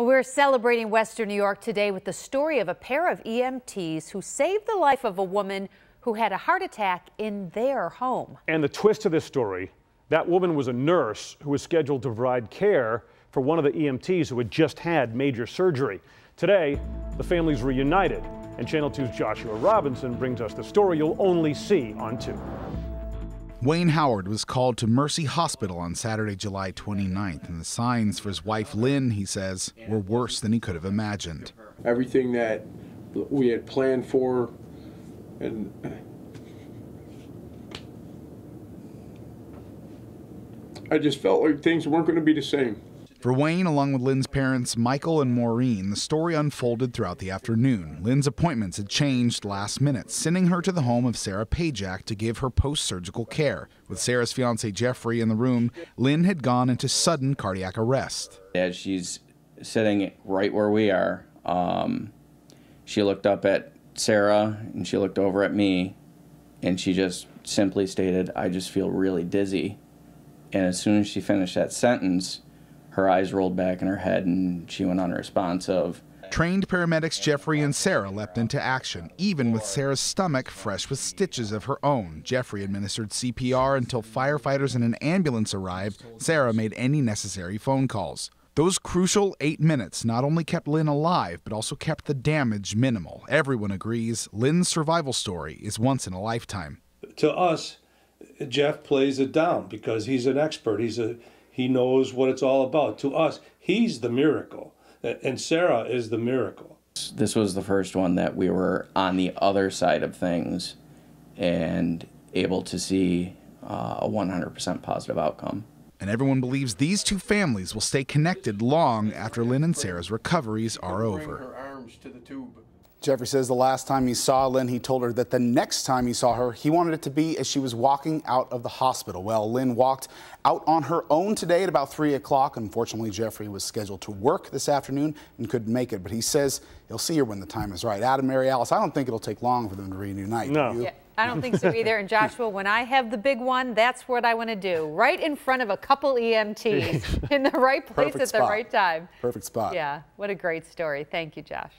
Well, we're celebrating Western New York today with the story of a pair of EMTs who saved the life of a woman who had a heart attack in their home. And the twist to this story, that woman was a nurse who was scheduled to provide care for one of the EMTs who had just had major surgery. Today, the families reunited, and Channel 2's Joshua Robinson brings us the story you'll only see on 2. Wayne Howard was called to Mercy Hospital on Saturday, July 29th, and the signs for his wife, Lynn, he says, were worse than he could have imagined. Everything that we had planned for, and I just felt like things weren't going to be the same. For Wayne, along with Lynn's parents, Michael and Maureen, the story unfolded throughout the afternoon. Lynn's appointments had changed last minute, sending her to the home of Sarah Pajak to give her post-surgical care. With Sarah's fiancé Jeffrey in the room, Lynn had gone into sudden cardiac arrest. As she's sitting right where we are, she looked up at Sarah and she looked over at me, and she just simply stated, "I just feel really dizzy." And as soon as she finished that sentence, her eyes rolled back in her head and she went unresponsive. Trained paramedics Jeffrey and Sarah leapt into action, even with Sarah's stomach fresh with stitches of her own. Jeffrey administered CPR until firefighters and an ambulance arrived. Sarah made any necessary phone calls. Those crucial 8 minutes not only kept Lynn alive, but also kept the damage minimal. Everyone agrees Lynn's survival story is once in a lifetime. To us, Jeff plays it down because he's an expert. He knows what it's all about. To us, he's the miracle, and Sarah is the miracle. This was the first one that we were on the other side of things and able to see a 100% positive outcome. And everyone believes these two families will stay connected long after Lynn and Sarah's recoveries are over. Her arms to the tube. Jeffrey says the last time he saw Lynn, he told her that the next time he saw her, he wanted it to be as she was walking out of the hospital. Well, Lynn walked out on her own today at about 3 o'clock. Unfortunately, Jeffrey was scheduled to work this afternoon and couldn't make it, but he says he'll see her when the time is right. Adam, Mary Alice, I don't think it'll take long for them to reunite. No. Yeah, I don't think so either. And Joshua, when I have the big one, that's what I want to do. Right in front of a couple EMTs in the right place at the right time. Perfect spot. Yeah, what a great story. Thank you, Josh.